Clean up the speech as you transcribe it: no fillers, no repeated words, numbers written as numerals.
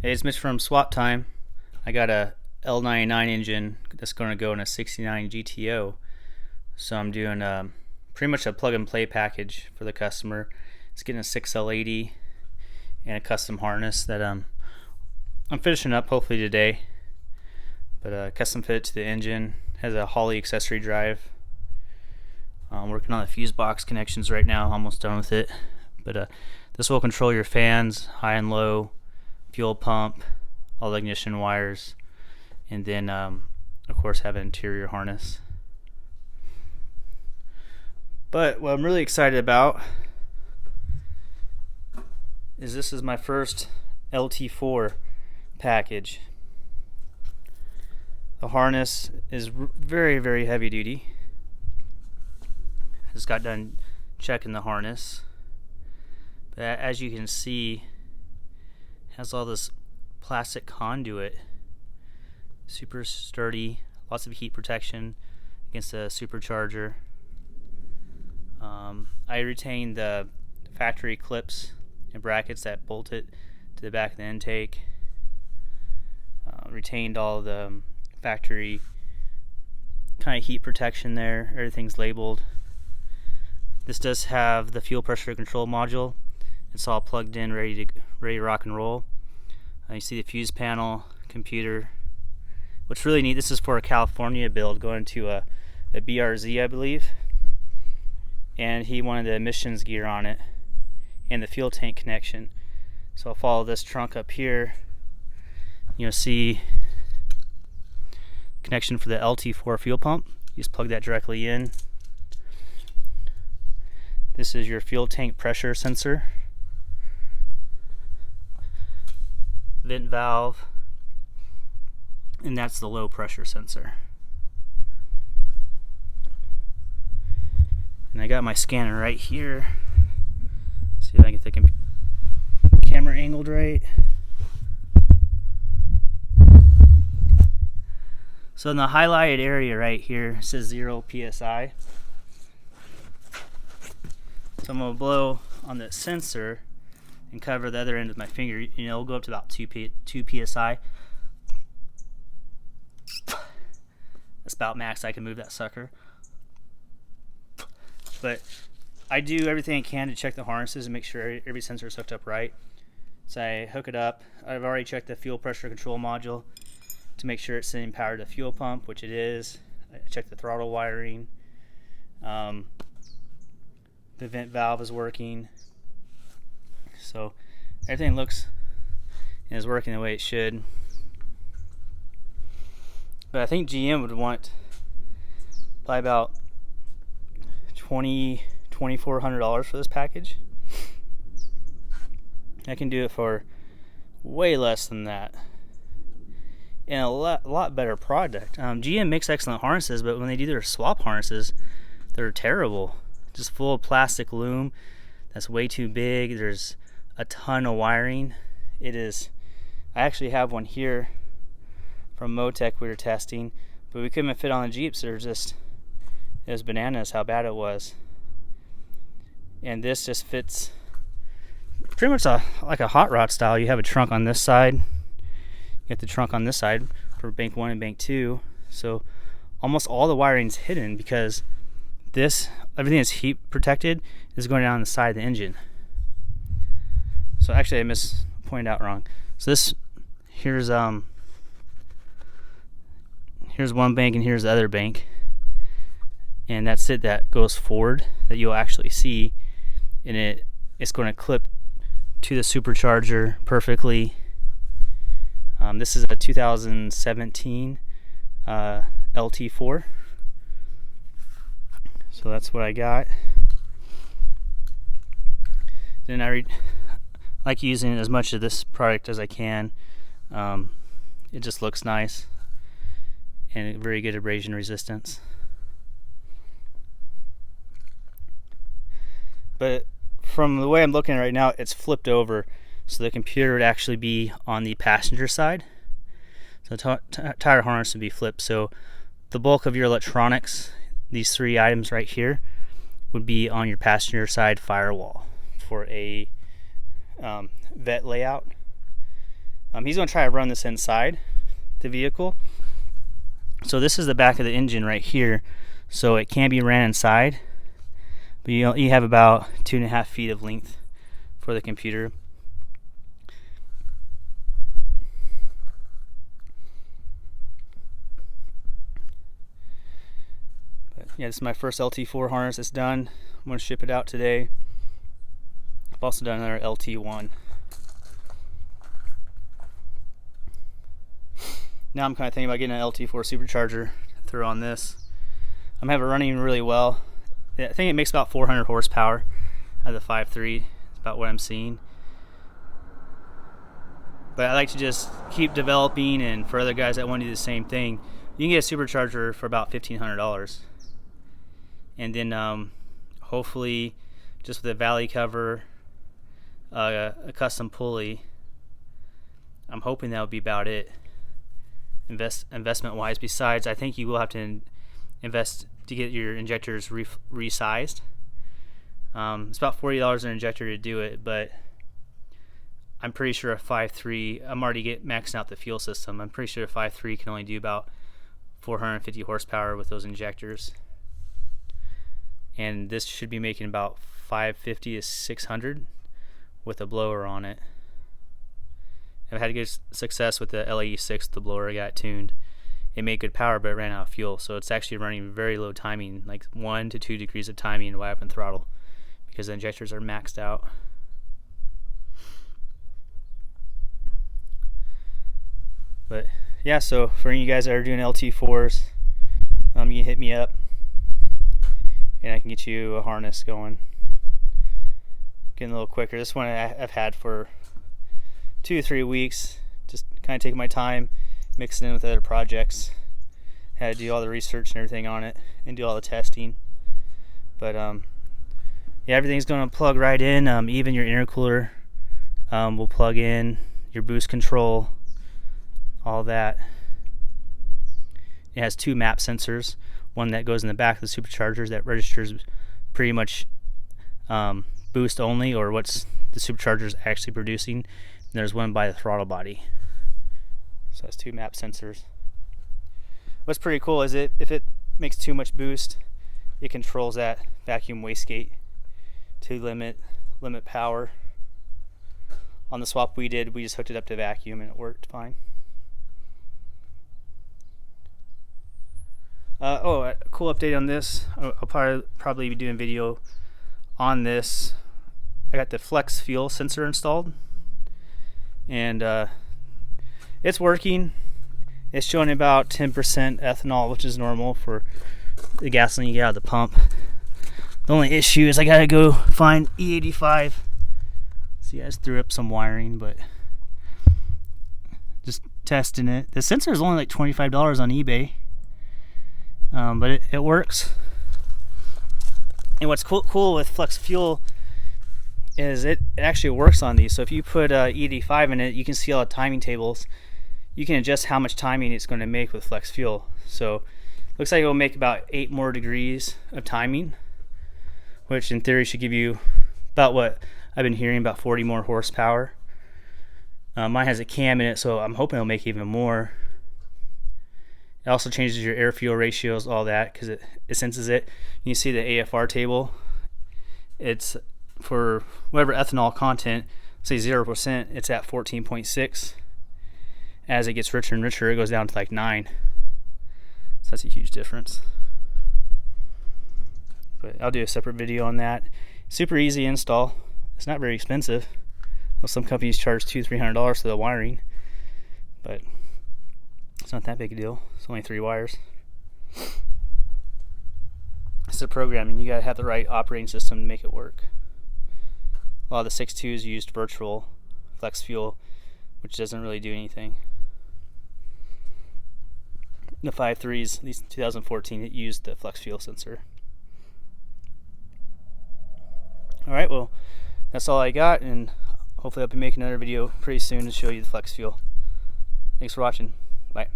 Hey, it's Mitch from Swap Time. I got a L99 engine that's going to go in a 69 GTO. So I'm doing pretty much a plug and play package for the customer. It's getting a 6L80 and a custom harness that I'm finishing up hopefully today. But custom fit to the engine, has a Holley accessory drive. I'm working on the fuse box connections right now, almost done with it. But this will control your fans, high and low, fuel pump, all the ignition wires, and then of course have an interior harness. But what I'm really excited about is this is my first LT4 package. The harness is very, very heavy duty. Just got done checking the harness. But as you can see, it has all this plastic conduit. Super sturdy, lots of heat protection against the supercharger. I retained the factory clips and brackets that bolt it to the back of the intake. Retained all the factory kind of heat protection there. Everything's labeled. This does have the fuel pressure control module. It's all plugged in, ready to rock and roll. You see the fuse panel, computer. What's really neat, this is for a California build going to a BRZ, I believe. And he wanted the emissions gear on it and the fuel tank connection. So I'll follow this trunk up here. You'll see connection for the LT4 fuel pump. You just plug that directly in. This is your fuel tank pressure sensor. Vent valve, and that's the low pressure sensor. And I got my scanner right here. See if I can get the camera angled right. So in the highlighted area right here, it says 0 psi. So I'm gonna blow on the sensor and cover the other end with my finger. You know, it'll go up to about 2 psi. That's about max I can move that sucker. But I do everything I can to check the harnesses and make sure every sensor is hooked up right. So I hook it up. I've already checked the fuel pressure control module to make sure it's sending power to the fuel pump, which it is. I checked the throttle wiring. The vent valve is working. So everything looks and is working the way it should. But I think GM would want probably about $2,400 for this package. I can do it for way less than that. And a lot better product. GM makes excellent harnesses, but when they do their swap harnesses, they're terrible. Just full of plastic loom that's way too big. There's a ton of wiring. It is. I actually have one here from Motec we were testing, but we couldn't fit on the Jeeps. It was bananas how bad it was. And this just fits pretty much like a hot rod style. You have a trunk on this side. You get the trunk on this side for bank 1 and bank 2. So almost all the wiring's hidden because everything that's heat protected is going down the side of the engine. So actually I pointed out wrong. So here's one bank and here's the other bank. And that's it, that goes forward that you'll actually see, and it's going to clip to the supercharger perfectly. This is a 2017 LT4. So that's what I got. Then I like using as much of this product as I can. It just looks nice and very good abrasion resistance. But from the way I'm looking at it right now, it's flipped over, so the computer would actually be on the passenger side. So the tire harness would be flipped. So the bulk of your electronics, these 3 items right here, would be on your passenger side firewall for a vet layout. He's going to try to run this inside the vehicle. So this is the back of the engine right here. So it can be ran inside, but you have about 2.5 feet of length for the computer. But yeah, this is my first LT4 harness. It's done. I'm going to ship it out today. I've also done another LT1. Now I'm kind of thinking about getting an LT4 supercharger, throw on this. I'm having it running really well. I think it makes about 400 horsepower out of the 5.3. It's about what I'm seeing. But I like to just keep developing, and for other guys that want to do the same thing, you can get a supercharger for about $1,500. And then hopefully just with a valley cover, a custom pulley, I'm hoping that would be about it. Investment wise, besides I think you will have to invest to get your injectors resized. It's about $40 an injector to do it, but I'm pretty sure a 5.3, I'm already maxing out the fuel system. I'm pretty sure a 5.3 can only do about 450 horsepower with those injectors, and this should be making about 550 to 600 with a blower on it. I've had good success with the LAE6, the blower I got tuned. It made good power, but it ran out of fuel, so it's actually running very low timing, like 1 to 2 degrees of timing in wide open throttle, because the injectors are maxed out. But yeah, so for any of you guys that are doing LT4s, you can hit me up, and I can get you a harness going. Getting a little quicker. This one I've had for 2 or 3 weeks, just kind of taking my time, mixing in with other projects. Had to do all the research and everything on it, and do all the testing. But yeah, everything's going to plug right in. Even your intercooler will plug in, your boost control, all that. It has 2 map sensors, one that goes in the back of the superchargers that registers pretty much boost only, or what's the supercharger's actually producing. And there's one by the throttle body. So that's 2 map sensors. What's pretty cool is if it makes too much boost, it controls that vacuum wastegate to limit power. On the swap we did, we just hooked it up to vacuum and it worked fine. A cool update on this. I'll probably be doing a video on this. I got the flex fuel sensor installed, and it's working. It's showing about 10% ethanol, which is normal for the gasoline you get out of the pump. The only issue is I gotta go find E85. See, I just threw up some wiring, but just testing it. The sensor is only like $25 on eBay, but it works. And what's cool with flex fuel is it actually works on these. So if you put E85 in it, you can see all the timing tables. You can adjust how much timing it's going to make with flex fuel. So looks like it will make about 8 more degrees of timing, which in theory should give you about what I've been hearing, about 40 more horsepower. Mine has a cam in it, so I'm hoping it'll make even more. It also changes your air fuel ratios, all that, because it senses it. You can see the AFR table. It's for whatever ethanol content, say 0%, it's at 14.6. As it gets richer and richer, it goes down to like 9. So that's a huge difference. But I'll do a separate video on that. Super easy install. It's not very expensive. Well, some companies charge $200-300 for the wiring, but it's not that big a deal. It's only 3 wires. It's the programming. You gotta have the right operating system to make it work. A lot of the 6.2s used virtual flex fuel, which doesn't really do anything. The 5.3s, at least in 2014, it used the flex fuel sensor. Alright, well, that's all I got, and hopefully I'll be making another video pretty soon to show you the flex fuel. Thanks for watching. Bye.